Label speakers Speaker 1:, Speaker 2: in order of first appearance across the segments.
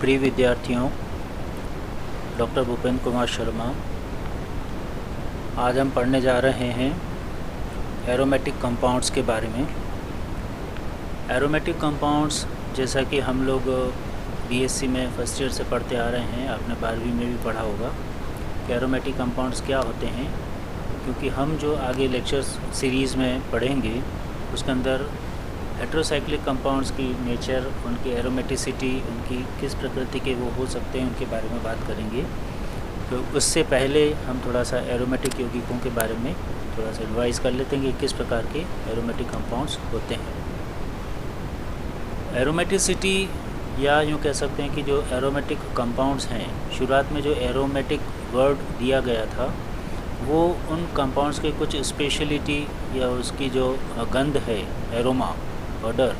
Speaker 1: प्रिय विद्यार्थियों, डॉक्टर भूपेंद्र कुमार शर्मा। आज हम पढ़ने जा रहे हैं एरोमेटिक कंपाउंड्स के बारे में। एरोमेटिक कंपाउंड्स जैसा कि हम लोग बीएससी में फर्स्ट ईयर से पढ़ते आ रहे हैं, आपने 12वीं में भी पढ़ा होगा कि एरोमेटिक कंपाउंड्स क्या होते हैं, क्योंकि हम जो आगे लेक्चर्स सीरीज़ में पढ़ेंगे उसके अंदर हेट्रोसाइक्लिक कंपाउंड्स की नेचर, उनकी एरोमेटिसिटी, उनकी किस प्रकृति के वो हो सकते हैं, उनके बारे में बात करेंगे। तो उससे पहले हम थोड़ा सा एरोमेटिक यौगिकों के बारे में थोड़ा सा रिवाइज कर लेते हैं कि किस प्रकार के एरोमेटिक कंपाउंड्स होते हैं। एरोमेटिसिटी, या यूँ कह सकते हैं कि जो एरोमेटिक कंपाउंड्स हैं, शुरुआत में जो एरोमेटिक वर्ड दिया गया था वो उन कंपाउंड्स के कुछ स्पेशलिटी या उसकी जो गंध है, एरोमा, ऑर्डर,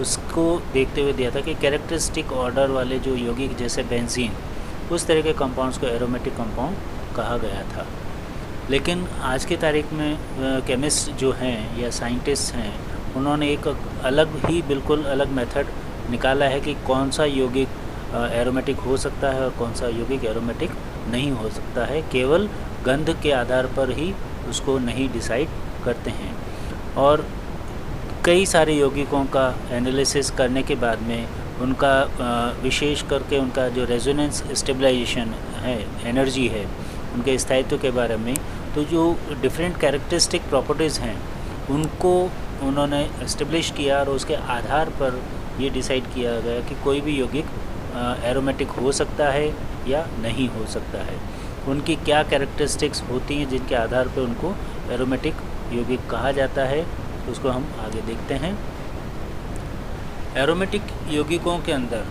Speaker 1: उसको देखते हुए दिया था कि कैरेक्टरिस्टिक ऑर्डर वाले जो यौगिक जैसे बेंजीन, उस तरह के कंपाउंड्स को एरोमेटिक कंपाउंड कहा गया था। लेकिन आज की तारीख में केमिस्ट जो हैं या साइंटिस्ट हैं, उन्होंने एक अलग ही बिल्कुल अलग मेथड निकाला है कि कौन सा यौगिक एरोमेटिक हो सकता है और कौन सा यौगिक एरोमेटिक नहीं हो सकता है। केवल गंध के आधार पर ही उसको नहीं डिसाइड करते हैं। और कई सारे यौगिकों का एनालिसिस करने के बाद में उनका विशेष करके उनका जो रेजोनेंस स्टेबलाइजेशन है, एनर्जी है, उनके स्थायित्व के बारे में, तो जो डिफरेंट कैरेक्टरिस्टिक प्रॉपर्टीज़ हैं उनको उन्होंने इस्टेब्लिश किया और उसके आधार पर ये डिसाइड किया गया कि कोई भी यौगिक एरोमेटिक हो सकता है या नहीं हो सकता है। उनकी क्या कैरेक्टरिस्टिक्स होती हैं जिनके आधार पर उनको एरोमेटिक यौगिक कहा जाता है, उसको हम आगे देखते हैं। एरोमेटिक यौगिकों के अंदर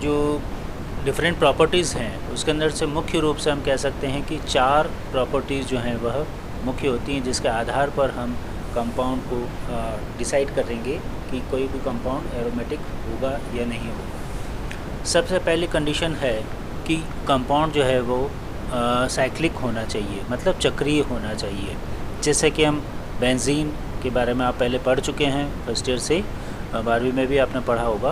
Speaker 1: जो डिफरेंट प्रॉपर्टीज़ हैं उसके अंदर से मुख्य रूप से हम कह सकते हैं कि 4 प्रॉपर्टीज़ जो हैं वह मुख्य होती हैं, जिसके आधार पर हम कंपाउंड को डिसाइड करेंगे कि कोई भी कंपाउंड एरोमेटिक होगा या नहीं होगा। सबसे पहली कंडीशन है कि कंपाउंड जो है वो साइक्लिक होना चाहिए, मतलब चक्रीय होना चाहिए। जैसे कि हम बेंजीन के बारे में आप पहले पढ़ चुके हैं फर्स्ट ईयर से, 12वीं में भी आपने पढ़ा होगा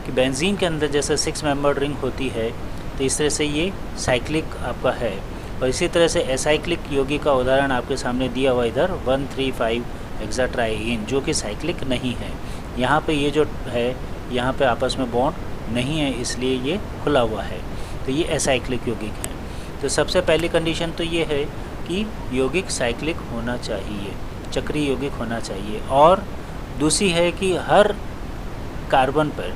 Speaker 1: कि बेंजीन के अंदर जैसे 6 मेंबर्ड रिंग होती है, तो इस तरह से ये साइक्लिक आपका है। और इसी तरह से एसाइक्लिक यौगिक का उदाहरण आपके सामने दिया हुआ इधर 1,3,5 हेक्साट्राईन, जो कि साइक्लिक नहीं है। यहाँ पे ये जो है, यहाँ पे आपस में बॉन्ड नहीं है, इसलिए ये खुला हुआ है, तो ये एसाइक्लिक यौगिक है। तो सबसे पहली कंडीशन तो ये है कि यौगिक साइक्लिक होना चाहिए, चक्रीय यौगिक होना चाहिए। और दूसरी है कि हर कार्बन पर,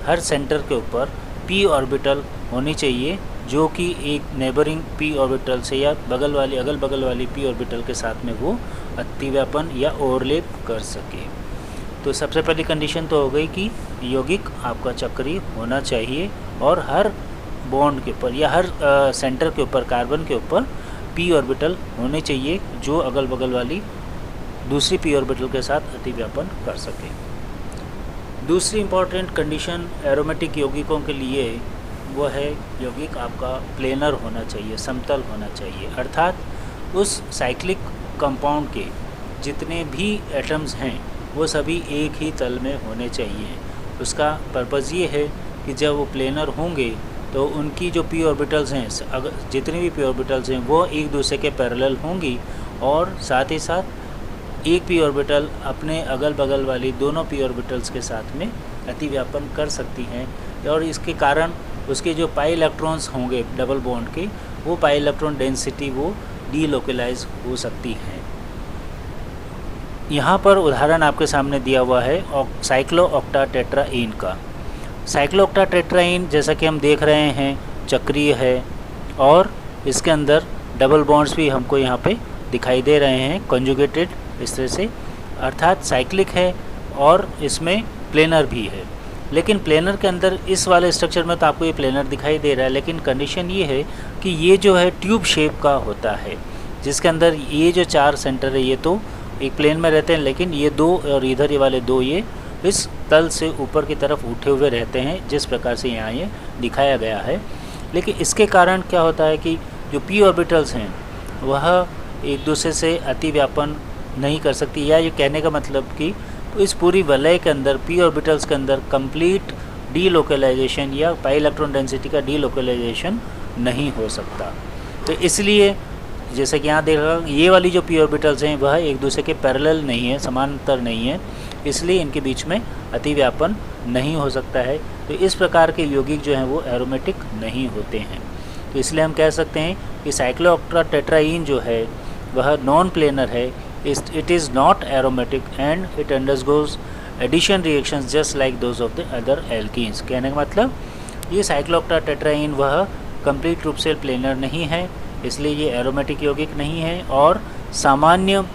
Speaker 1: हर सेंटर के ऊपर p ऑर्बिटल होनी चाहिए, जो कि एक नेबरिंग p ऑर्बिटल से या अगल बगल वाली p ऑर्बिटल के साथ में वो अतिव्यापन या ओवरलैप कर सके। तो सबसे पहली कंडीशन तो हो गई कि यौगिक आपका चक्रीय होना चाहिए और हर बॉन्ड के ऊपर या हर सेंटर के ऊपर, कार्बन के ऊपर p ऑर्बिटल होने चाहिए, जो अगल बगल वाली दूसरी p ऑर्बिटल के साथ अतिव्यापन कर सके। दूसरी इम्पॉर्टेंट कंडीशन एरोमेटिक यौगिकों के लिए वो है यौगिक आपका प्लेनर होना चाहिए, समतल होना चाहिए। अर्थात उस साइक्लिक कंपाउंड के जितने भी एटम्स हैं वो सभी एक ही तल में होने चाहिए। उसका पर्पज़ ये है कि जब वो प्लेनर होंगे तो उनकी जो p ऑर्बिटल्स हैं, अगर जितनी भी p ऑर्बिटल्स हैं वो एक दूसरे के पैरेलल होंगी, और साथ ही साथ एक p ऑर्बिटल अपने अगल बगल वाली दोनों p ऑर्बिटल्स के साथ में अतिव्यापन कर सकती हैं। और इसके कारण उसके जो पाई इलेक्ट्रॉन्स होंगे डबल बॉन्ड के, वो पाई इलेक्ट्रॉन डेंसिटी वो डीलोकलाइज हो सकती हैं। यहाँ पर उदाहरण आपके सामने दिया हुआ है साइक्लोऑक्टाटेट्राईन का। साइक्लोऑक्टाटेट्राईन जैसा कि हम देख रहे हैं चक्रीय है, और इसके अंदर डबल बॉन्ड्स भी हमको यहाँ पे दिखाई दे रहे हैं, कंजुगेटेड इस तरह से, अर्थात साइक्लिक है और इसमें प्लेनर भी है। लेकिन प्लेनर के अंदर इस वाले स्ट्रक्चर में तो आपको ये प्लेनर दिखाई दे रहा है, लेकिन कंडीशन ये है कि ये जो है ट्यूब शेप का होता है, जिसके अंदर ये जो 4 सेंटर है ये तो एक प्लेन में रहते हैं, लेकिन ये 2 और इधर ये वाले 2 ये इस तल से ऊपर की तरफ उठे हुए रहते हैं, जिस प्रकार से यहाँ ये दिखाया गया है। लेकिन इसके कारण क्या होता है कि जो p ऑर्बिटल्स हैं वह एक दूसरे से अतिव्यापन नहीं कर सकती, या ये कहने का मतलब कि तो इस पूरी वलय के अंदर p ऑर्बिटल्स के अंदर कंप्लीट डीलोकलाइजेशन या पाई इलेक्ट्रॉन डेंसिटी का डीलोकलाइजेशन नहीं हो सकता। तो इसलिए जैसे कि यहाँ देख रहा हूँ, ये वाली जो पी ऑर्बिटल्स हैं वह एक दूसरे के पैरेलल नहीं है, समांतर नहीं है, इसलिए इनके बीच में अतिव्यापन नहीं हो सकता है। तो इस प्रकार के यौगिक जो हैं वो एरोमेटिक नहीं होते हैं। तो इसलिए हम कह सकते हैं कि साइक्लोऑक्टाटेट्राईन जो है वह नॉन प्लेनर है, it is not aromatic and it undergoes addition reactions just like those of the other alkenes. कहने का मतलब ये साइक्लोऑक्टाटेट्राईन वह कंप्लीट रूप से प्लेनर नहीं है, इसलिए ये एरोमेटिक यौगिक नहीं है, और सामान्य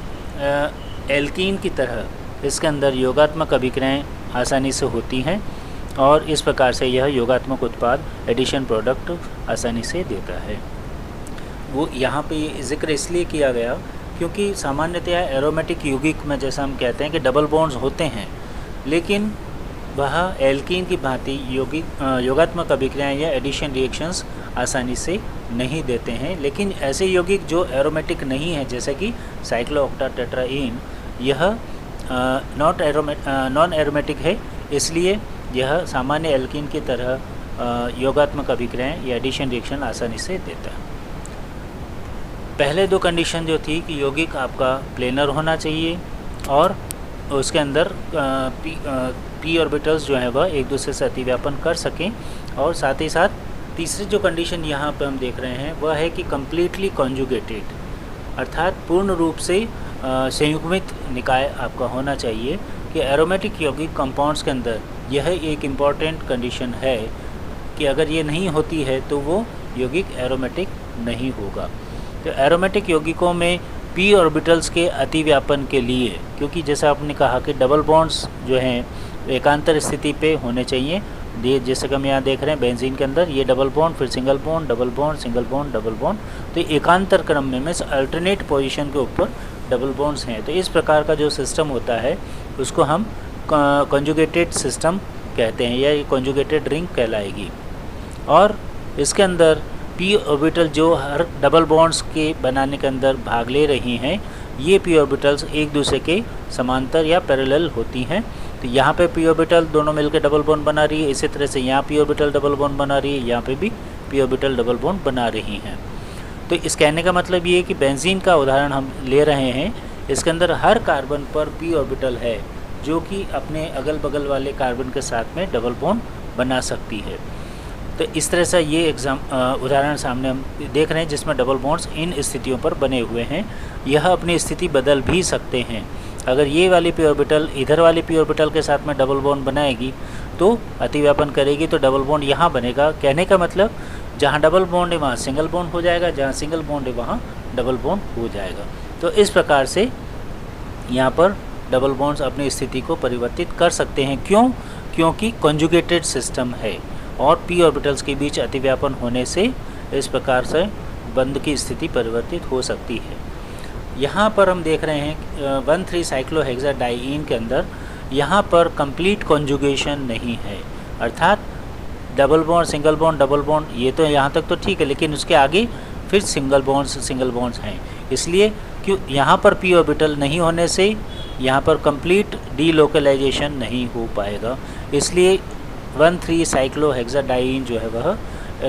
Speaker 1: एल्कीन की तरह इसके अंदर योगात्मक अभिक्रियाएं आसानी से होती हैं और इस प्रकार से यह योगात्मक उत्पाद एडिशन प्रोडक्ट आसानी से देता है। वो यहाँ पे ये जिक्र इसलिए किया गया क्योंकि सामान्यतया एरोमेटिक यौगिक में जैसा हम कहते हैं कि डबल बॉन्ड्स होते हैं, लेकिन वह एल्कीन की भांति योगात्मक अभिक्रियाएं या एडिशन रिएक्शंस आसानी से नहीं देते हैं। लेकिन ऐसे यौगिक जो एरोमेटिक नहीं है जैसे कि साइक्लोऑक्टाटेट्राईन, यह नॉन एरोमेटिक है, इसलिए यह सामान्य एल्कीन की तरह योगात्मक अभिक्रियाएं या एडिशन रिएक्शन आसानी से देता है। पहले दो कंडीशन जो थी कि यौगिक आपका प्लेनर होना चाहिए और उसके अंदर पी ऑर्बिटल्स जो हैं वह एक दूसरे से अतिव्यापन कर सकें, और साथ ही साथ तीसरी जो कंडीशन यहाँ पर हम देख रहे हैं वह है कि कम्प्लीटली कॉन्जुगेटेड, अर्थात पूर्ण रूप से संयुग्मित निकाय आपका होना चाहिए। कि एरोमेटिक यौगिक कंपाउंड्स के अंदर यह एक इम्पॉर्टेंट कंडीशन है कि अगर ये नहीं होती है तो वो यौगिक एरोमेटिक नहीं होगा। तो एरोमेटिक यौगिकों में पी ऑर्बिटल्स के अतिव्यापन के लिए, क्योंकि जैसा आपने कहा कि डबल बॉन्ड्स जो हैं एकांतर स्थिति पे होने चाहिए, जैसे कि हम यहाँ देख रहे हैं बेंजीन के अंदर ये डबल बॉन्ड, फिर single bond, double bond, single bond, double bond, तो एकांतर क्रम में अल्टरनेट पोजीशन के ऊपर डबल बॉन्ड्स हैं। तो इस प्रकार का जो सिस्टम होता है उसको हम कॉन्जुगेटेड सिस्टम कहते हैं, या ये कॉन्जुगेटेड रिंग कहलाएगी। और इसके अंदर पी ऑर्बिटल जो हर डबल बॉन्ड्स के बनाने के अंदर भाग ले रही हैं, ये पी ऑर्बिटल्स एक दूसरे के समांतर या पैरेलल होती हैं। तो यहाँ पे पी ऑर्बिटल दोनों मिलकर डबल बॉन्ड बना रही है, इसी तरह से यहाँ पी ऑर्बिटल डबल बॉन्ड बना रही है, यहाँ पे भी पी ऑर्बिटल डबल बॉन्ड बना रही हैं। तो इस कहने का मतलब ये है कि बेंजीन का उदाहरण हम ले रहे हैं, इसके अंदर हर कार्बन पर पी ऑर्बिटल है जो कि अपने अगल बगल वाले कार्बन के साथ में डबल बॉन्ड बना सकती है। तो इस तरह से ये उदाहरण सामने हम देख रहे हैं जिसमें डबल बॉन्ड्स इन स्थितियों पर बने हुए हैं। यह अपनी स्थिति बदल भी सकते हैं। अगर ये वाली पी ऑर्बिटल इधर वाली पी ऑर्बिटल के साथ में डबल बॉन्ड बनाएगी तो अतिव्यापन करेगी, तो डबल बॉन्ड यहाँ बनेगा। कहने का मतलब जहाँ डबल बॉन्ड है वहाँ सिंगल बॉन्ड हो जाएगा, जहाँ सिंगल बॉन्ड है वहाँ डबल बॉन्ड हो जाएगा। तो इस प्रकार से यहाँ पर डबल बॉन्ड्स अपनी स्थिति को परिवर्तित कर सकते हैं। क्यों? क्योंकि कॉन्जुगेटेड सिस्टम है और पी ऑर्बिटल्स के बीच अतिव्यापन होने से इस प्रकार से बंध की स्थिति परिवर्तित हो सकती है। यहाँ पर हम देख रहे हैं 1,3 साइक्लोहेक्साडाइईन के अंदर यहाँ पर कंप्लीट कॉन्जुगेशन नहीं है, अर्थात double bond, single bond, double bond, ये तो यहाँ तक तो ठीक है, लेकिन उसके आगे फिर सिंगल बॉन्ड्स हैं। इसलिए क्यों यहाँ पर पी ऑर्बिटल नहीं होने से यहाँ पर कंप्लीट डीलोकलाइजेशन नहीं हो पाएगा, इसलिए 1,3 साइक्लोहेक्साडाइईन जो है वह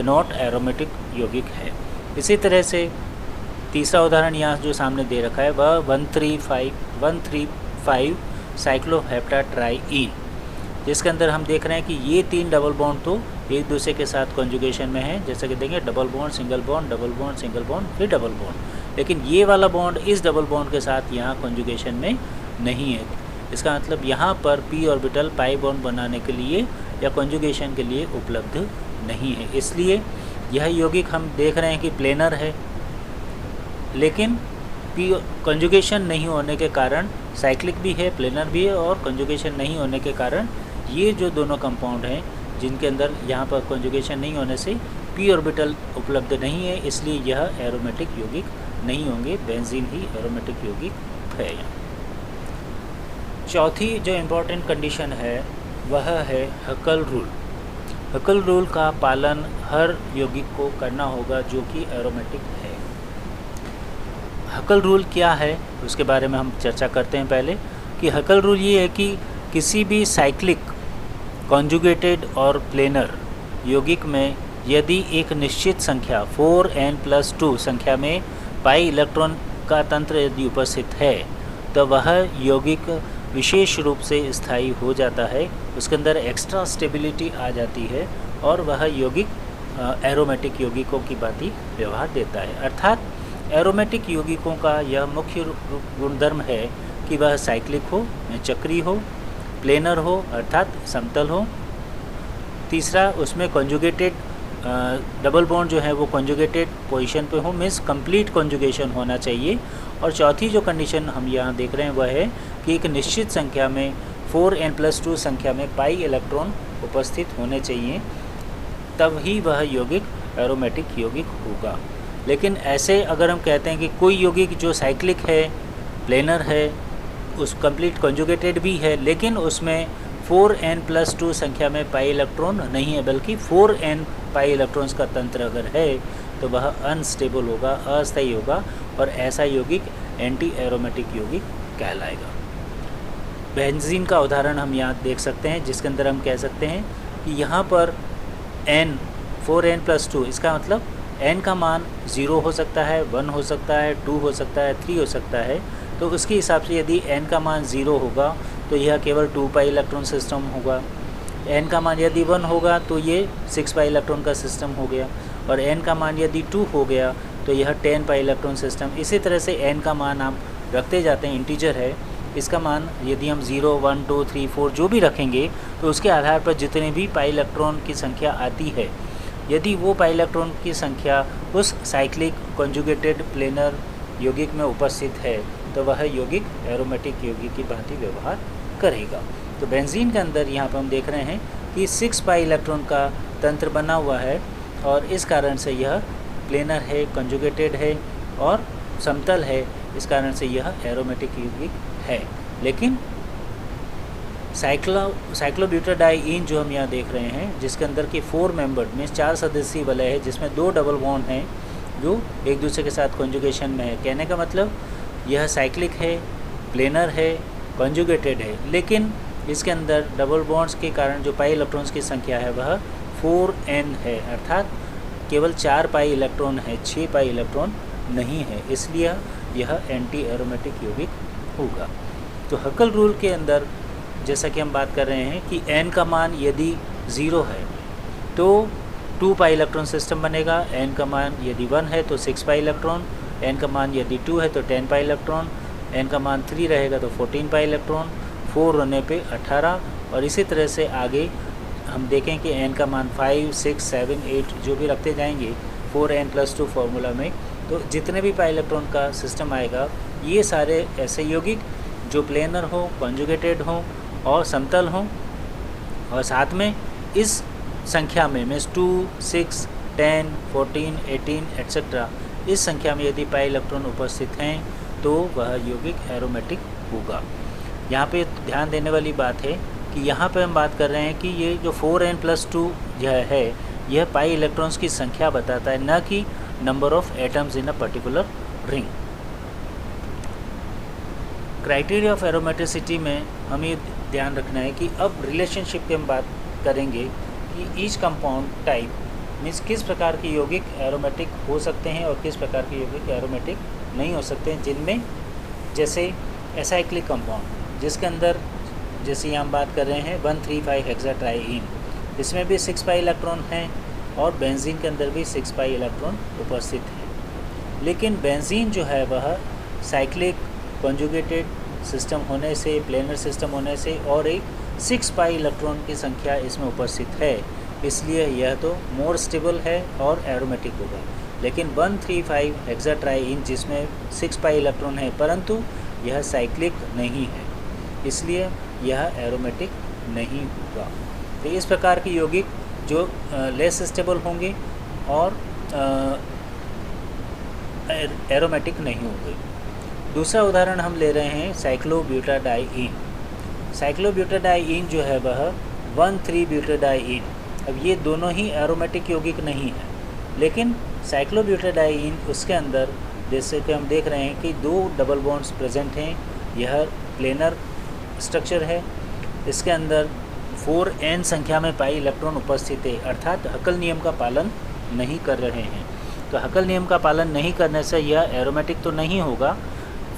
Speaker 1: नॉट एरोमेटिक यौगिक है। इसी तरह से तीसरा उदाहरण यहाँ जो सामने दे रखा है वह 135 साइक्लोहेप्टाट्राईइन, जिसके अंदर हम देख रहे हैं कि ये 3 डबल बॉन्ड तो एक दूसरे के साथ कॉन्जुगेशन में है, जैसे कि देखेंगे double bond, single bond, double bond, single bond, फिर डबल बॉन्ड। लेकिन ये वाला बॉन्ड इस डबल बॉन्ड के साथ यहाँ कॉन्जुगेशन में नहीं है। इसका मतलब यहाँ पर पी ऑर्बिटल पाई बॉन्ड बनाने के लिए या कॉन्जुगेशन के लिए उपलब्ध नहीं है। इसलिए यह यौगिक हम देख रहे हैं कि प्लेनर है, लेकिन पी कॉन्जुगेशन नहीं होने के कारण साइक्लिक भी है, प्लेनर भी है, और कॉन्जुगेशन नहीं होने के कारण ये जो दोनों कंपाउंड हैं जिनके अंदर यहाँ पर कॉन्जुगेशन नहीं होने से पी ऑर्बिटल उपलब्ध नहीं है, इसलिए यह एरोमेटिक यौगिक नहीं होंगे। बेंजीन ही एरोमेटिक यौगिक है। चौथी जो इम्पोर्टेंट कंडीशन है वह है हकल रूल। हकल रूल का पालन हर यौगिक को करना होगा जो कि एरोमेटिक है। हकल रूल क्या है उसके बारे में हम चर्चा करते हैं पहले, कि हकल रूल ये है कि किसी भी साइक्लिक कॉन्जुगेटेड और प्लेनर यौगिक में यदि एक निश्चित संख्या 4n+2 संख्या में पाई इलेक्ट्रॉन का तंत्र यदि उपस्थित है तो वह यौगिक विशेष रूप से स्थायी हो जाता है, उसके अंदर एक्स्ट्रा स्टेबिलिटी आ जाती है और वह यौगिक एरोमेटिक यौगिकों की भांति व्यवहार देता है। अर्थात एरोमेटिक यौगिकों का यह मुख्य गुणधर्म है कि वह साइक्लिक हो, चक्रीय हो, प्लेनर हो अर्थात समतल हो। तीसरा, उसमें कॉन्जुगेटेड डबल बॉन्ड जो है वो कॉन्जुगेटेड पोजीशन पे हो, मीन्स कंप्लीट कॉन्जुगेशन होना चाहिए। और चौथी जो कंडीशन हम यहाँ देख रहे हैं वह है कि एक निश्चित संख्या में 4n+2 संख्या में पाई इलेक्ट्रॉन उपस्थित होने चाहिए, तब ही वह यौगिक एरोमेटिक यौगिक होगा। लेकिन ऐसे अगर हम कहते हैं कि कोई यौगिक जो साइक्लिक है, प्लेनर है, उस कंप्लीट कॉन्जुगेटेड भी है, लेकिन उसमें 4n+2 संख्या में पाई इलेक्ट्रॉन नहीं है, बल्कि 4n पाई इलेक्ट्रॉन्स का तंत्र अगर है तो वह अनस्टेबल होगा, अस्थायी होगा और ऐसा यौगिक एंटी एरोमेटिक यौगिक कहलाएगा। बेंजीन का उदाहरण हम यहाँ देख सकते हैं, जिसके अंदर हम कह सकते हैं कि यहाँ पर n 4n+2 इसका मतलब n का मान 0 हो सकता है, 1 हो सकता है, 2 हो सकता है, 3 हो सकता है। तो उसके हिसाब से यदि n का मान 0 होगा तो यह केवल 2 पाई इलेक्ट्रॉन सिस्टम होगा, n का मान यदि 1 होगा तो ये 6 पाई इलेक्ट्रॉन का सिस्टम हो गया, और n का मान यदि 2 हो गया तो यह 10 पाई इलेक्ट्रॉन सिस्टम। इसी तरह से n का मान आप रखते जाते हैं, इंटीजर है, इसका मान यदि हम 0, 1, 2, 3, 4 जो भी रखेंगे तो उसके आधार पर जितने भी पाई इलेक्ट्रॉन की संख्या आती है, यदि वो पाई इलेक्ट्रॉन की संख्या उस साइक्लिक कॉन्जुगेटेड प्लेनर यौगिक में उपस्थित है तो वह यौगिक एरोमेटिक यौगिक की भांति व्यवहार करेगा। तो बेंजीन के अंदर यहाँ पर हम देख रहे हैं कि 6 पाई इलेक्ट्रॉन का तंत्र बना हुआ है और इस कारण से यह प्लेनर है, कॉन्जुगेटेड है और समतल है, इस कारण से यह एरोमेटिक यौगिक है। लेकिन साइक्लोब्यूटाडाइईन जो हम यहाँ देख रहे हैं, जिसके अंदर की 4 मेंबर्ड में 4 सदस्यीय वलय है, जिसमें 2 डबल बॉन्ड हैं जो एक दूसरे के साथ कॉन्जुगेशन में है। कहने का मतलब यह साइक्लिक है, प्लेनर है, कॉन्जुगेटेड है, लेकिन इसके अंदर डबल बॉन्ड्स के कारण जो पाई इलेक्ट्रॉन्स की संख्या है वह 4n है, अर्थात केवल 4 पाई इलेक्ट्रॉन है, 6 पाई इलेक्ट्रॉन नहीं है, इसलिए यह एंटी एरोमेटिक यौगिक होगा। तो हकल रूल के अंदर जैसा कि हम बात कर रहे हैं कि n का मान यदि 0 है तो 2 पाई इलेक्ट्रॉन सिस्टम बनेगा, n का मान यदि 1 है तो 6 पाई इलेक्ट्रॉन, n का मान यदि 2 है तो 10 पाई इलेक्ट्रॉन, n का मान 3 रहेगा तो 14 पाई इलेक्ट्रॉन, 4 होने पे 18, और इसी तरह से आगे हम देखें कि n का मान 5, 6, 7, 8 जो भी रखते जाएंगे 4n+2 फार्मूला में, तो जितने भी पाई इलेक्ट्रॉन का सिस्टम आएगा ये सारे ऐसे यौगिक जो प्लेनर हो, कॉन्जुगेटेड हो और समतल हो, और साथ में इस संख्या में मीन्स 2, 6, 10, 14, 18 एट्सेट्रा, इस संख्या में यदि पाई इलेक्ट्रॉन उपस्थित हैं तो वह यौगिक एरोमेटिक होगा। यहाँ पे ध्यान देने वाली बात है कि यहाँ पे हम बात कर रहे हैं कि ये जो 4n+2 यह है, यह पाई इलेक्ट्रॉन्स की संख्या बताता है, न कि number of atoms in a particular ring. Criteria of aromaticity में हमें ये ध्यान रखना है कि अब रिलेशनशिप की हम बात करेंगे कि ईच कंपाउंड टाइप मीन्स किस प्रकार के यौगिक एरोमेटिक हो सकते हैं और किस प्रकार के यौगिक एरोमेटिक नहीं हो सकते हैं, जिनमें जैसे एसाइक्लिक कंपाउंड, जिसके अंदर जैसे यहाँ हम बात कर रहे हैं 1,3,5 हेक्साट्राईइन, इसमें भी 6 पाई इलेक्ट्रॉन हैं और बेंजीन के अंदर भी 6 पाई इलेक्ट्रॉन उपस्थित हैं। लेकिन बेंजीन जो है वह साइक्लिक कॉन्जुगेटेड सिस्टम होने से, प्लेनर सिस्टम होने से और एक 6 पाई इलेक्ट्रॉन की संख्या इसमें उपस्थित है, इसलिए यह तो मोर स्टेबल है और एरोमेटिक होगा। लेकिन 1,3,5 हेक्साट्राईइन जिसमें 6 पाई इलेक्ट्रॉन है परंतु यह साइक्लिक नहीं है, इसलिए यह एरोमेटिक नहीं होगा। तो इस प्रकार के यौगिक जो लेस स्टेबल होंगे और एरोमेटिक नहीं होंगे। दूसरा उदाहरण हम ले रहे हैं साइक्लोब्यूटाडाइईन। साइक्लोब्यूटाडाइईन जो है वह 1,3-ब्यूटाडाइईन, अब ये दोनों ही एरोमेटिक यौगिक नहीं है, लेकिन साइक्लोब्यूटाडाइईन उसके अंदर जैसे कि हम देख रहे हैं कि 2 डबल बॉन्ड्स प्रेजेंट हैं, यह प्लेनर स्ट्रक्चर है, इसके अंदर 4n संख्या में पाई इलेक्ट्रॉन उपस्थित है, अर्थात हकल नियम का पालन नहीं कर रहे हैं। तो हकल नियम का पालन नहीं करने से यह एरोमेटिक तो नहीं होगा।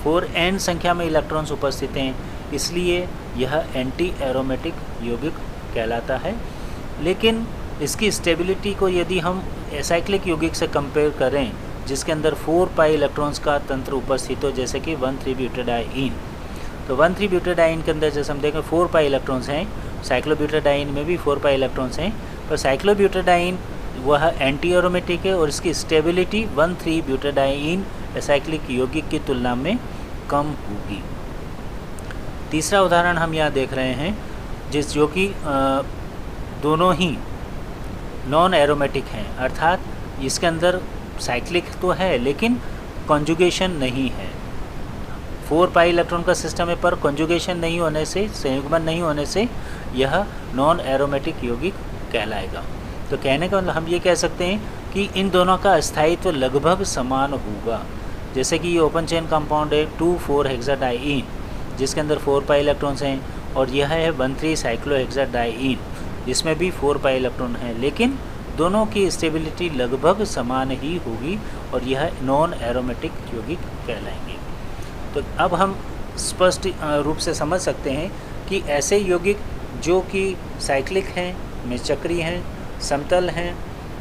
Speaker 1: 4n संख्या में इलेक्ट्रॉन्स उपस्थित हैं, इसलिए यह एंटी एरोमेटिक यौगिक कहलाता है। लेकिन इसकी स्टेबिलिटी को यदि हम एसाइक्लिक यौगिक से कंपेयर करें, जिसके अंदर 4 पाई इलेक्ट्रॉन्स का तंत्र उपस्थित हो, जैसे कि 1,3-ब्यूटाडाइन। तो 1,3-ब्यूटाडाइन के अंदर जैसे हम देखें 4 पाई इलेक्ट्रॉन्स हैं, साइक्लोब्यूटाडाइन में भी 4 पाई इलेक्ट्रॉन्स हैं, पर साइक्लोब्यूटाडाइन वह एंटी एरोमेटिक है और इसकी स्टेबिलिटी 1,3-ब्यूटाडाइन एसाइक्लिक यौगिक की तुलना में कम होगी। तीसरा उदाहरण हम यहाँ देख रहे हैं, जो कि दोनों ही नॉन एरोमेटिक हैं, अर्थात इसके अंदर साइक्लिक तो है लेकिन कॉन्जुगेशन नहीं है। 4 पाई इलेक्ट्रॉन का सिस्टम है, पर कॉन्जुगेशन नहीं होने से, संयुग्मन नहीं होने से यह नॉन एरोमेटिक यौगिक कहलाएगा। तो कहने का मतलब हम ये कह सकते हैं कि इन दोनों का स्थायित्व लगभग समान होगा। जैसे कि ये ओपन चेन कंपाउंड है 2,4-हेक्साडाइन, जिसके अंदर 4 पाई इलेक्ट्रॉन्स हैं, और यह है 1,3-साइक्लोहेक्साडाइन, जिसमें भी 4 पाई इलेक्ट्रॉन हैं, लेकिन दोनों की स्टेबिलिटी लगभग समान ही होगी और यह नॉन एरोमेटिक यौगिक कहलाएंगे। तो अब हम स्पष्ट रूप से समझ सकते हैं कि ऐसे यौगिक जो कि साइक्लिक हैं, में चक्रीय हैं, समतल हैं,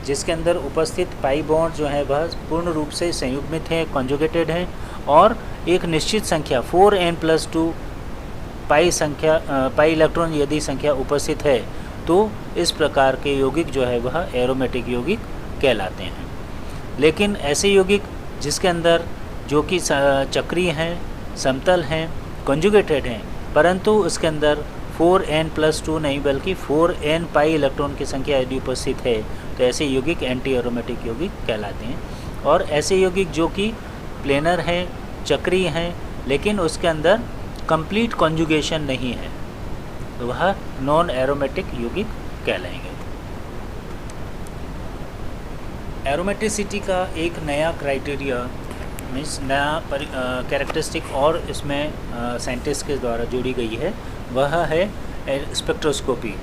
Speaker 1: जिसके अंदर उपस्थित पाई बॉन्ड जो है वह पूर्ण रूप से संयुग्मित है, कॉन्जुगेटेड है, और एक निश्चित संख्या 4n+2 पाई इलेक्ट्रॉन यदि संख्या उपस्थित है, तो इस प्रकार के यौगिक जो है वह एरोमेटिक यौगिक कहलाते हैं। लेकिन ऐसे यौगिक जिसके अंदर जो कि चक्रीय हैं, समतल हैं, कॉन्जुगेटेड हैं, परंतु उसके अंदर 4n+2 नहीं बल्कि 4n पाई इलेक्ट्रॉन की संख्या यदि उपस्थित है, तो ऐसे यौगिक एंटी एरोमेटिक यौगिक कहलाते हैं। और ऐसे यौगिक जो कि प्लेनर हैं, चक्रीय हैं, लेकिन उसके अंदर कंप्लीट कॉन्जुगेशन नहीं है, तो वह नॉन एरोमेटिक यौगिक कहलाएंगे। एरोमेटिसिटी का एक नया क्राइटेरिया मीन्स नया कैरेक्टरिस्टिक और इसमें साइंटिस्ट के द्वारा जोड़ी गई है, वह है spectroscopy.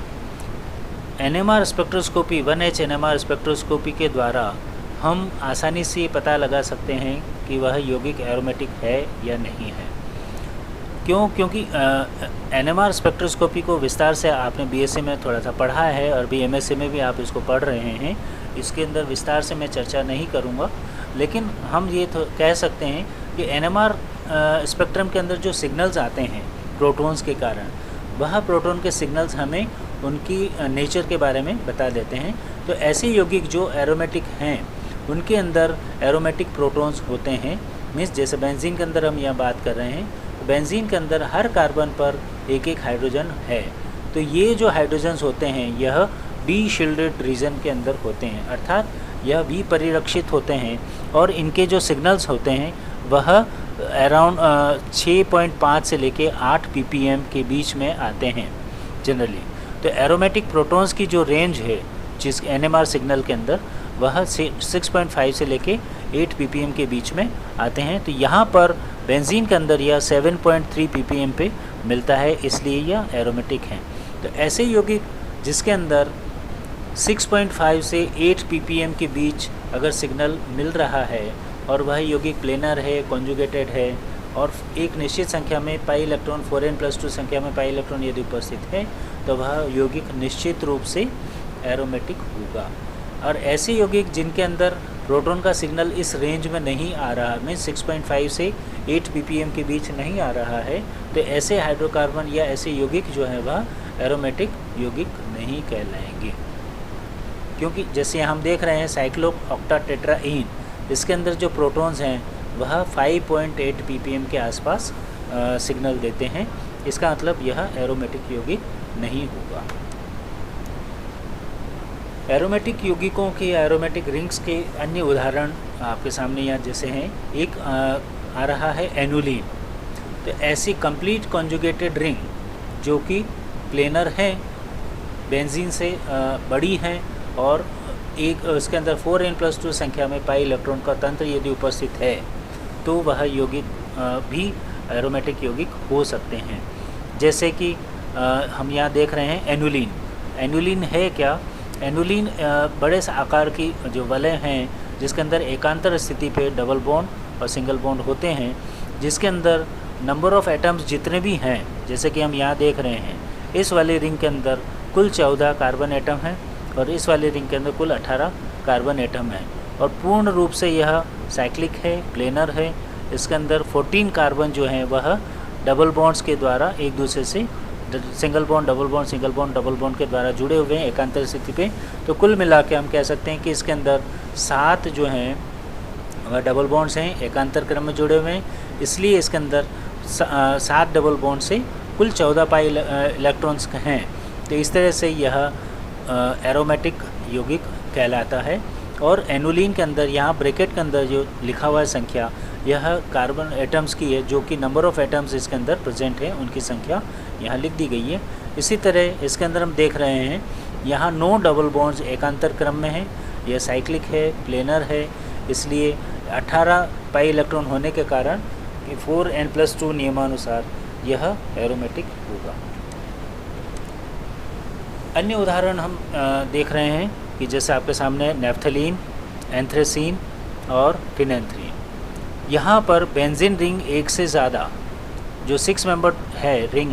Speaker 1: NMR spectroscopy 1H NMR spectroscopy के द्वारा हम आसानी से पता लगा सकते हैं कि वह यौगिक एरोमेटिक है या नहीं है। क्यों? क्योंकि NMR स्पेक्ट्रोस्कोपी को विस्तार से आपने BSc में थोड़ा सा पढ़ा है और भी MSc में भी आप इसको पढ़ रहे हैं। इसके अंदर विस्तार से मैं चर्चा नहीं करूँगा, लेकिन हम ये तो कह सकते हैं कि NMR स्पेक्ट्रम के अंदर जो सिग्नल्स आते हैं प्रोटॉन्स के कारण, वह प्रोटॉन के सिग्नल्स हमें उनकी नेचर के बारे में बता देते हैं। तो ऐसे यौगिक जो एरोमेटिक हैं उनके अंदर एरोमेटिक प्रोटॉन्स होते हैं। मीन्स जैसे बेंजीन के अंदर हम यहाँ बात कर रहे हैं, तो बेंजीन के अंदर हर कार्बन पर एक एक हाइड्रोजन है। तो ये जो हाइड्रोजन्स होते हैं यह डी शील्डेड रीजन के अंदर होते हैं, अर्थात यह भी परिरक्षित होते हैं, और इनके जो सिग्नल्स होते हैं वह अराउंड 6.5 से लेके 8 ppm के बीच में आते हैं जनरली। तो एरोमेटिक प्रोटॉन्स की जो रेंज है जिस NMR सिग्नल के अंदर, वह 6.5 से लेके 8 ppm के बीच में आते हैं। तो यहाँ पर बेंजीन के अंदर यह 7.3 ppm पे मिलता है, इसलिए यह एरोमेटिक हैं। तो ऐसे यौगिक जिसके अंदर 6.5 से 8 ppm के बीच अगर सिग्नल मिल रहा है और वह यौगिक प्लेनर है, कॉन्जुगेटेड है, और एक निश्चित संख्या में पाई इलेक्ट्रॉन 4n+2 संख्या में पाई इलेक्ट्रॉन यदि उपस्थित है, तो वह यौगिक निश्चित रूप से एरोमेटिक होगा। और ऐसे यौगिक जिनके अंदर प्रोटॉन का सिग्नल इस रेंज में नहीं आ रहा, में 6.5 से 8 ppm के बीच नहीं आ रहा है, तो ऐसे हाइड्रोकार्बन या ऐसे यौगिक जो है वह एरोमेटिक यौगिक नहीं कहलाएंगे। क्योंकि जैसे हम देख रहे हैं साइक्लो ऑक्टाटेट्राईन, इसके अंदर जो प्रोटॉन्स हैं वह 5.8 ppm के आसपास सिग्नल देते हैं। इसका मतलब यह एरोमेटिक यौगिक नहीं होगा। एरोमेटिक यौगिकों के एरोमेटिक रिंग्स के अन्य उदाहरण आपके सामने यहाँ जैसे हैं, एक आ रहा है एनुलिन। तो ऐसी कंप्लीट कॉन्जुगेटेड रिंग जो कि प्लेनर है, बेंजीन से बड़ी हैं, और एक उसके अंदर 4n+2 संख्या में पाई इलेक्ट्रॉन का तंत्र यदि उपस्थित है, तो वह यौगिक भी एरोमेटिक यौगिक हो सकते हैं। जैसे कि हम यहाँ देख रहे हैं एनुलिन। एनुलिन है क्या? एनुलिन बड़े से आकार की जो वलय हैं जिसके अंदर एकांतर स्थिति पे डबल बॉन्ड और सिंगल बॉन्ड होते हैं, जिसके अंदर नंबर ऑफ एटम्स जितने भी हैं, जैसे कि हम यहाँ देख रहे हैं, इस वाले रिंग के अंदर कुल 14 कार्बन एटम हैं और इस वाले रिंग के अंदर कुल 18 कार्बन एटम हैं। और पूर्ण रूप से यह साइक्लिक है, प्लेनर है। इसके अंदर 14 कार्बन जो हैं वह डबल बॉन्ड्स के द्वारा एक दूसरे से single bond double bond single bond double bond के द्वारा जुड़े हुए हैं एकांतर स्थिति पे। तो कुल मिला के हम कह सकते हैं कि इसके अंदर 7 जो हैं वह डबल बॉन्ड्स हैं, एकांतर क्रम में जुड़े हुए हैं। इसलिए इसके अंदर 7 डबल बॉन्ड से कुल 14 पाई इलेक्ट्रॉन्स हैं। तो इस तरह से यह एरोमेटिक यौगिक कहलाता है। और एनुलिन के अंदर यहाँ ब्रैकेट के अंदर जो लिखा हुआ है संख्या, यह कार्बन एटम्स की है, जो कि नंबर ऑफ एटम्स इसके अंदर प्रेजेंट है उनकी संख्या यहाँ लिख दी गई है। इसी तरह इसके अंदर हम देख रहे हैं यहाँ 9 डबल बॉन्ड्स एकांतर क्रम में हैं। यह साइक्लिक है, प्लेनर है, इसलिए 18 पाई इलेक्ट्रॉन होने के कारण 4n+2 नियमानुसार यह एरोमेटिक होगा। अन्य उदाहरण हम देख रहे हैं कि जैसे आपके सामने नेफ्थलीन, एंथ्रेसीन और फिनेंथ्रीन। यहाँ पर बेंजीन रिंग एक से ज़्यादा जो 6 मेंबर है रिंग,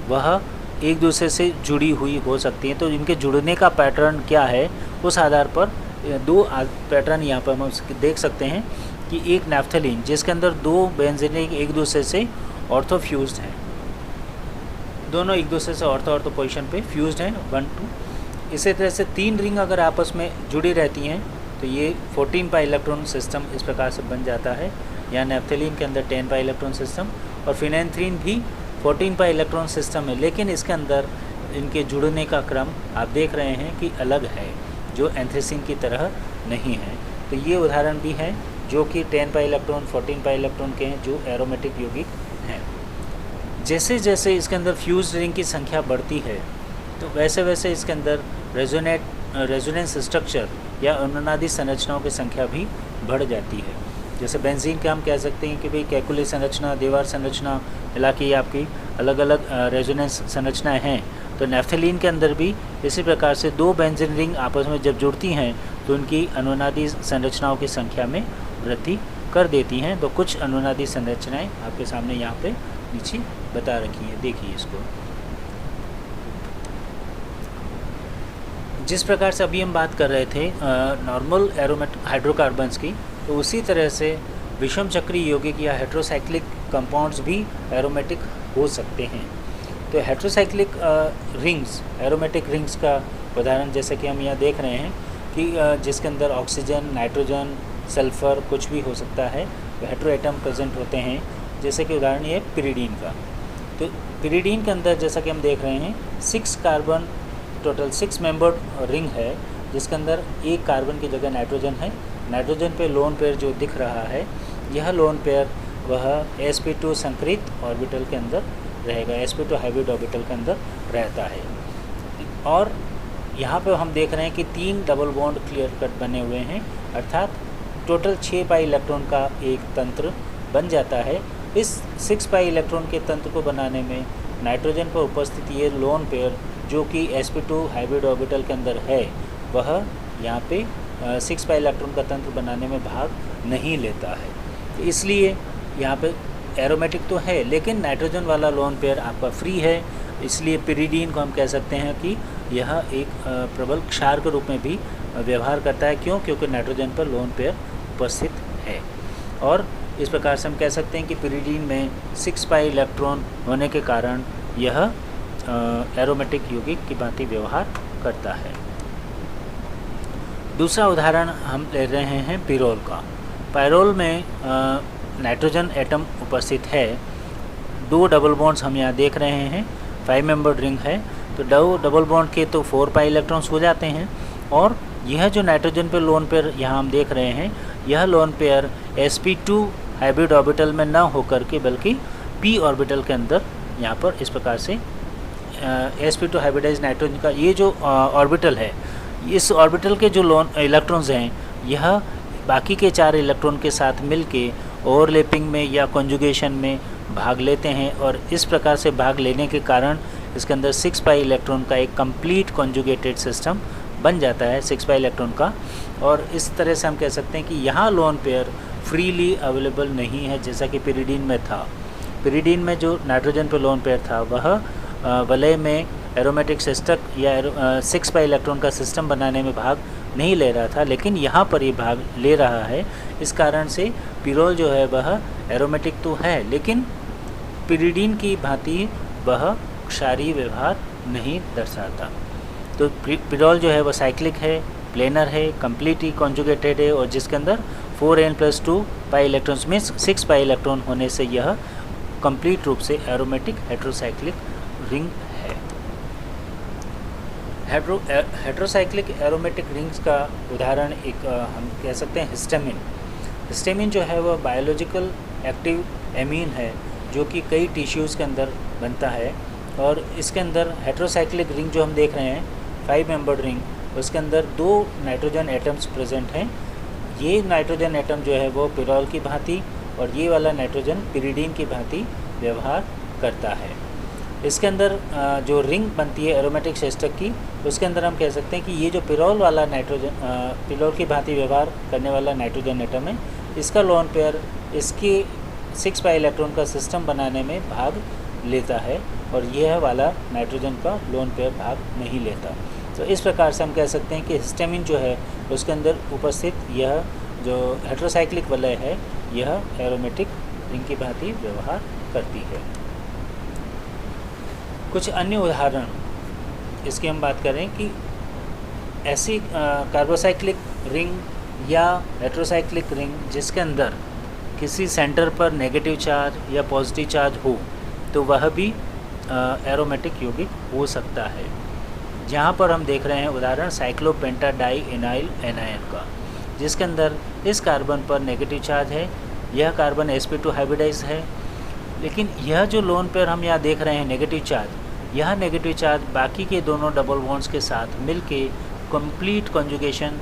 Speaker 1: वह एक दूसरे से जुड़ी हुई हो सकती हैं। तो इनके जुड़ने का पैटर्न क्या है, उस आधार पर 2 पैटर्न यहाँ पर हम देख सकते हैं कि एक नेफ्थलीन जिसके अंदर 2 बेंजीन रिंग एक दूसरे से ऑर्थोफ्यूज्ड हैं, दोनों एक दूसरे से ऑर्थो पोजीशन पे फ्यूज्ड हैं 1 2। इसी तरह से 3 रिंग अगर आपस में जुड़ी रहती हैं तो ये 14 पाई इलेक्ट्रॉन सिस्टम इस प्रकार से बन जाता है। यहाँ नेफ्थलीन के अंदर 10 पाई इलेक्ट्रॉन सिस्टम और फिनेंथ्रीन भी 14 पाई इलेक्ट्रॉन सिस्टम है, लेकिन इसके अंदर इनके जुड़ने का क्रम आप देख रहे हैं कि अलग है, जो एंथ्रेसीन की तरह नहीं है। तो ये उदाहरण भी हैं जो कि 10 पाई इलेक्ट्रॉन 14 पाई इलेक्ट्रॉन के हैं, जो एरोमेटिक यौगिक हैं। जैसे जैसे इसके अंदर फ्यूज्ड रिंग की संख्या बढ़ती है तो वैसे वैसे इसके अंदर रेजोनेंस स्ट्रक्चर या अनुनादी संरचनाओं की संख्या भी बढ़ जाती है। जैसे बेंजीन का हम कह सकते हैं कि भाई कैकुली संरचना, दीवार संरचना मिला के आपकी अलग अलग रेजोनेंस संरचनाएं हैं। तो नेफ्थलीन के अंदर भी इसी प्रकार से 2 बेंजीन रिंग आपस में जब जुड़ती हैं तो उनकी अनुनादी संरचनाओं की संख्या में वृद्धि कर देती हैं। तो कुछ अनुनादी संरचनाएं आपके सामने यहाँ पे नीचे बता रखी हैं, देखिए इसको। जिस प्रकार से अभी हम बात कर रहे थे नॉर्मल एरोमेटिक हाइड्रोकार्बन्स की, तो उसी तरह से विषम चक्रीय यौगिक या हेट्रोसाइक्लिक कंपाउंड्स भी एरोमेटिक हो सकते हैं। तो हेट्रोसाइक्लिक रिंग्स, एरोमेटिक रिंग्स का उदाहरण जैसे कि हम यहाँ देख रहे हैं कि जिसके अंदर ऑक्सीजन, नाइट्रोजन, सल्फर कुछ भी हो सकता है, तो हेट्रो एटम प्रेजेंट होते हैं। जैसे कि उदाहरण ये पिरिडीन का। तो पिरिडीन के अंदर जैसा कि हम देख रहे हैं 6 कार्बन, टोटल 6 मेंबर्ड रिंग है, जिसके अंदर 1 कार्बन की जगह नाइट्रोजन है। नाइट्रोजन पे लोन पेयर जो दिख रहा है, यह लोन पेयर वह sp2 संकृत ऑर्बिटल के अंदर रहेगा, sp2 हाइब्रिड ऑर्बिटल के अंदर रहता है। और यहाँ पे हम देख रहे हैं कि 3 डबल बॉन्ड क्लियर कट बने हुए हैं, अर्थात टोटल 6 पाई इलेक्ट्रॉन का एक तंत्र बन जाता है। इस 6 पाई इलेक्ट्रॉन के तंत्र को बनाने में नाइट्रोजन पर उपस्थित ये लोन पेयर जो कि sp2 हाइब्रिड ऑर्बिटल के अंदर है, वह यहाँ पे 6 पाई इलेक्ट्रॉन का तंत्र बनाने में भाग नहीं लेता है। तो इसलिए यहाँ पे एरोमेटिक तो है, लेकिन नाइट्रोजन वाला लोन पेयर आपका फ्री है। इसलिए पिरिडीन को हम कह सकते हैं कि यह एक प्रबल क्षार के रूप में भी व्यवहार करता है। क्यों? क्योंकि नाइट्रोजन पर लोन पेयर उपस्थित है। और इस प्रकार से हम कह सकते हैं कि पिरिडीन में 6 पाई इलेक्ट्रॉन होने के कारण यह एरोमेटिक यौगिक की भांति व्यवहार करता है। दूसरा उदाहरण हम ले रहे हैं पिरोल का। पायरोल में नाइट्रोजन एटम उपस्थित है। 2 डबल बॉन्ड्स हम यहाँ देख रहे हैं, 5 मेंबर्ड रिंग है। तो डबल बॉन्ड के तो 4 पाई इलेक्ट्रॉन्स हो जाते हैं। और यह जो नाइट्रोजन पे लोन पेयर यहाँ हम देख रहे हैं, यह lone pair sp2 hybrid orbital में ना होकर के बल्कि p ऑर्बिटल के अंदर यहाँ पर इस प्रकार से sp2 हाइब्रिडाइज नाइट्रोजन का ये जो ऑर्बिटल है, इस ऑर्बिटल के जो लोन इलेक्ट्रॉन्स हैं, यह बाकी के 4 इलेक्ट्रॉन के साथ मिलके ओवरलैपिंग में या कॉन्जुगेशन में भाग लेते हैं। और इस प्रकार से भाग लेने के कारण इसके अंदर 6 पाई इलेक्ट्रॉन का एक कंप्लीट कॉन्जुगेटेड सिस्टम बन जाता है 6 पाई इलेक्ट्रॉन का। और इस तरह से हम कह सकते हैं कि यहाँ लोन पेयर फ्रीली अवेलेबल नहीं है जैसा कि पिरिडीन में था। पिरिडीन में जो नाइट्रोजन पे लोन पेयर था वह वलय में एरोमेटिक सिस्टक या 6 पाई इलेक्ट्रॉन का सिस्टम बनाने में भाग नहीं ले रहा था, लेकिन यहाँ पर ये भाग ले रहा है। इस कारण से पिरोल जो है वह एरोमेटिक तो है, लेकिन पिरिडीन की भांति वह क्षारीय व्यवहार नहीं दर्शाता। तो पिरोल जो है वह साइक्लिक है, प्लेनर है, कम्प्लीटली कॉन्जुगेटेड है और जिसके अंदर 4n+2 पाई इलेक्ट्रॉन्स में 6 पाई इलेक्ट्रॉन होने से यह कंप्लीट रूप से एरोमेटिक हेट्रोसाइक्लिक रिंग है। हेट्रोसाइक्लिक एरोमेटिक रिंग्स का उदाहरण एक हम कह सकते हैं हिस्टामिन। हिस्टामिन जो है वह बायोलॉजिकल एक्टिव एमीन है जो कि कई टिश्यूज़ के अंदर बनता है और इसके अंदर हेट्रोसाइक्लिक रिंग जो हम देख रहे हैं 5 मेंबर्ड रिंग, उसके अंदर 2 नाइट्रोजन एटम्स प्रेजेंट हैं। ये नाइट्रोजन एटम जो है वो पिरोल की भांति और ये वाला नाइट्रोजन पिरिडीन की भांति व्यवहार करता है। इसके अंदर जो रिंग बनती है एरोमेटिक सिस्टक की, उसके अंदर हम कह सकते हैं कि ये जो पिरोल वाला नाइट्रोजन पिरोल की भांति व्यवहार करने वाला नाइट्रोजन एटम है, इसका लोन पेयर इसके 6 पाई इलेक्ट्रॉन का सिस्टम बनाने में भाग लेता है और यह वाला नाइट्रोजन का लोन पेयर भाग नहीं लेता। तो इस प्रकार से हम कह सकते हैं कि हिस्टामिन जो है उसके अंदर उपस्थित यह जो हेट्रोसाइक्लिक वलय है यह एरोमेटिक रिंग की भांति व्यवहार करती है। कुछ अन्य उदाहरण इसकी हम बात करें कि ऐसी कार्बोसाइक्लिक रिंग या हेट्रोसाइक्लिक रिंग जिसके अंदर किसी सेंटर पर नेगेटिव चार्ज या पॉजिटिव चार्ज हो तो वह भी एरोमेटिक यौगिक हो सकता है। जहाँ पर हम देख रहे हैं उदाहरण साइक्लोपेंटाडाई इनाइल एनायन का, जिसके अंदर इस कार्बन पर नेगेटिव चार्ज है, यह कार्बन sp2 हाइब्रिडाइज है, लेकिन यह जो लोन पेयर हम यहाँ देख रहे हैं नेगेटिव चार्ज, यह नेगेटिव चार्ज बाकी के दोनों डबल बॉन्ड्स के साथ मिलके कंप्लीट कॉन्जुगेशन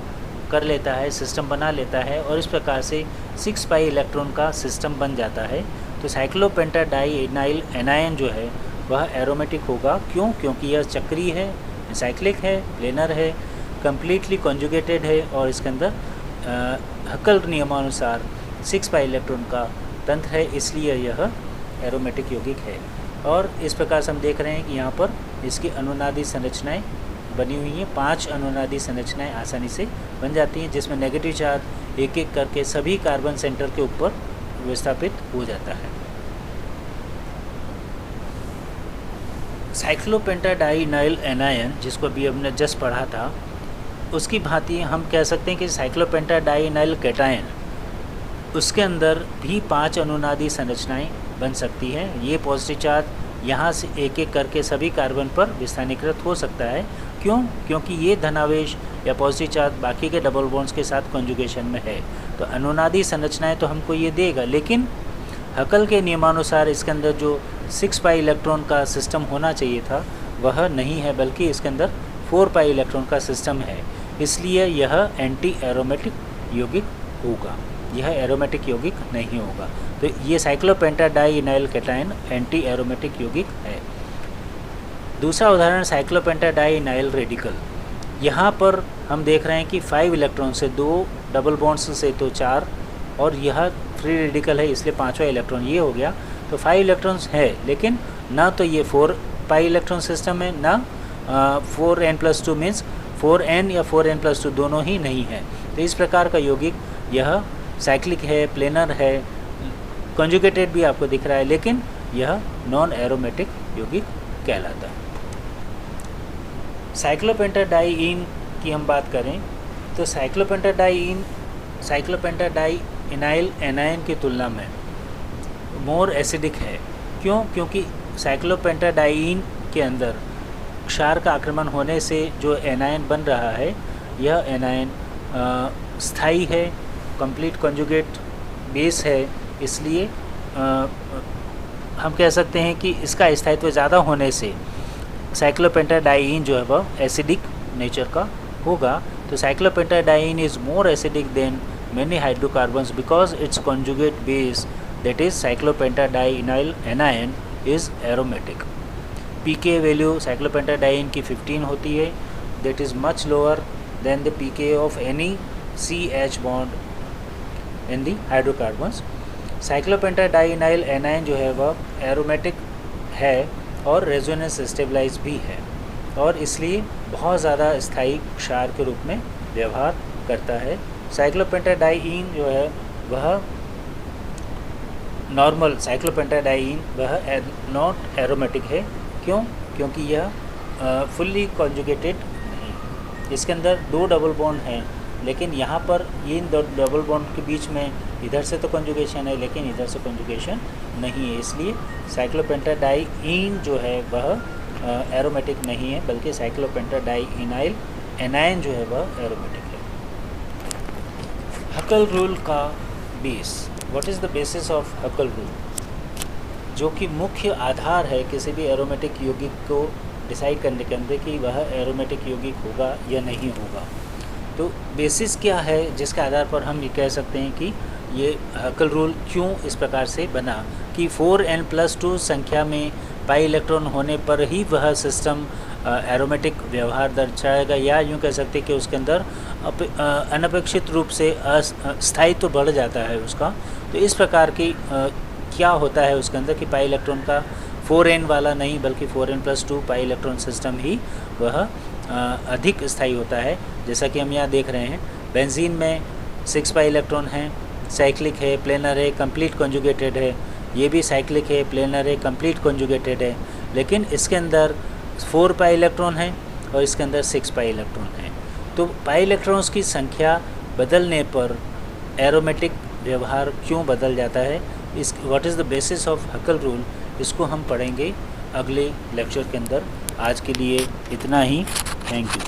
Speaker 1: कर लेता है, सिस्टम बना लेता है और इस प्रकार से 6 पाई इलेक्ट्रॉन का सिस्टम बन जाता है। तो साइक्लोपेंटाडाई इनाइल एनायन जो है वह एरोमेटिक होगा। क्यों? क्योंकि यह चक्रीय है, साइक्लिक है, प्लेनर है, कम्प्लीटली कॉन्जुगेटेड है और इसके अंदर हकल नियमानुसार 6 पाई इलेक्ट्रॉन का तंत्र है, इसलिए यह एरोमेटिक यौगिक है। और इस प्रकार से हम देख रहे हैं कि यहाँ पर इसकी अनुनादी संरचनाएं बनी हुई हैं। 5 अनुनादी संरचनाएं आसानी से बन जाती हैं, जिसमें नेगेटिव चार्ज एक एक करके सभी कार्बन सेंटर के ऊपर विस्थापित हो जाता है। साइक्लोपेंटाडाइनाइल एनायन जिसको अभी हमने जस्ट पढ़ा था, उसकी भांति हम कह सकते हैं कि साइक्लोपेंटाडाइनाइल कैटायन, उसके अंदर भी 5 अनुनादी संरचनाएं बन सकती हैं। ये पॉजिटिव चार्ज यहाँ से एक एक करके सभी कार्बन पर विस्थानीकृत हो सकता है। क्यों? क्योंकि ये धनावेश या पॉजिटिव चार्ज बाकी के डबल बॉन्ड्स के साथ कॉन्जुगेशन में है। तो अनुनादी संरचनाएं तो हमको ये देगा, लेकिन हकल के नियमानुसार इसके अंदर जो 6 पाई इलेक्ट्रॉन का सिस्टम होना चाहिए था वह नहीं है, बल्कि इसके अंदर 4 पाई इलेक्ट्रॉन का सिस्टम है। इसलिए यह एंटी एरोमेटिक यौगिक होगा, यह एरोमेटिक यौगिक नहीं होगा। तो ये साइक्लोपेंटाडाइनाइल कैटायन एंटी एरोमेटिक यौगिक है। दूसरा उदाहरण साइक्लोपेंटाडाइनाइल रेडिकल। यहाँ पर हम देख रहे हैं कि 5 इलेक्ट्रॉन से 2 डबल बॉन्ड्स से तो 4 और यह फ्री रेडिकल है, इसलिए 5वां इलेक्ट्रॉन ये हो गया। तो 5 इलेक्ट्रॉन्स है, लेकिन ना तो ये 4 पाई इलेक्ट्रॉन सिस्टम है, ना 4n+2 मीन्स 4n या 4n+2 दोनों ही नहीं है। तो इस प्रकार का यौगिक यह साइक्लिक है, प्लेनर है, कॉन्जुगेटेड भी आपको दिख रहा है, लेकिन यह नॉन एरोमेटिक यौगिक कहलाता है। साइक्लोपेंटाडाइइन की हम बात करें तो साइक्लोपेंटाडाइनाइल एनायन की तुलना में मोर एसिडिक है। क्यों? क्योंकि साइक्लोपेंटाडाइइन के अंदर क्षार का आक्रमण होने से जो एनायन बन रहा है, यह एनायन स्थायी है, कंप्लीट कॉन्जुगेट बेस है, इसलिए हम कह सकते हैं कि इसका स्थायित्व ज़्यादा होने से साइक्लोपेंटाडाइइन जो है वह एसिडिक नेचर का होगा। तो cyclopentadiene is more acidic than many hydrocarbons because its conjugate base, that is cyclopentadienyl anion, is aromatic. PK value cyclopentadiene की 15 होती है, that is much lower than the pK of any CH bond in the hydrocarbons. Cyclopentadienyl anion जो है वह aromatic है और resonance stabilise भी है, और इसलिए बहुत ज़्यादा स्थायी क्षार के रूप में व्यवहार करता है। साइक्लोपेंटाडाइन जो है वह नॉर्मल साइक्लोपेंटाडाइन वह नॉट एरोमेटिक है। क्यों? क्योंकि यह फुल्ली कॉन्जुगेटेड नहीं, इसके अंदर 2 डबल बॉन्ड हैं, लेकिन यहाँ पर इन डबल बॉन्ड के बीच में इधर से तो कॉन्जुगेशन है लेकिन इधर से कॉन्जुगेशन नहीं है, इसलिए साइक्लोपेंटाडाइन जो है वह एरोमेटिक नहीं है, बल्कि साइक्लोपेंटाडाइनाइल एनाइन जो है वह एरोमेटिक है। हकल रूल का base, what is the basis of हकल rule, जो कि मुख्य आधार है किसी भी एरोमेटिक यौगिक को डिसाइड करने के अंदर कि वह एरोमेटिक यौगिक होगा या नहीं होगा। तो बेसिस क्या है जिसके आधार पर हम ये कह सकते हैं कि ये हकल रूल क्यों इस प्रकार से बना कि 4n+2 संख्या में पाई इलेक्ट्रॉन होने पर ही वह सिस्टम एरोमेटिक व्यवहार दर्शाएगा, या यूँ कह सकते हैं कि उसके अंदर अनपेक्षित रूप से स्थायित्व बढ़ जाता है उसका। तो इस प्रकार की क्या होता है उसके अंदर कि पाई इलेक्ट्रॉन का 4n वाला नहीं बल्कि 4n+2 पाई इलेक्ट्रॉन सिस्टम ही वह अधिक स्थायी होता है। जैसा कि हम यहाँ देख रहे हैं, बेंजीन में 6 पाई इलेक्ट्रॉन हैं, साइक्लिक है, प्लेनर है, कंप्लीट कॉन्जुगेटेड है। ये भी साइक्लिक है, प्लेनर है, कंप्लीट कॉन्जुगेटेड है, लेकिन इसके अंदर 4 पाई इलेक्ट्रॉन है और इसके अंदर 6 पाई इलेक्ट्रॉन है। तो पाई इलेक्ट्रॉन्स की संख्या बदलने पर एरोमेटिक व्यवहार क्यों बदल जाता है, इस what is the basis of हकल rule, इसको हम पढ़ेंगे अगले लेक्चर के अंदर। आज के लिए इतना ही, थैंक यू।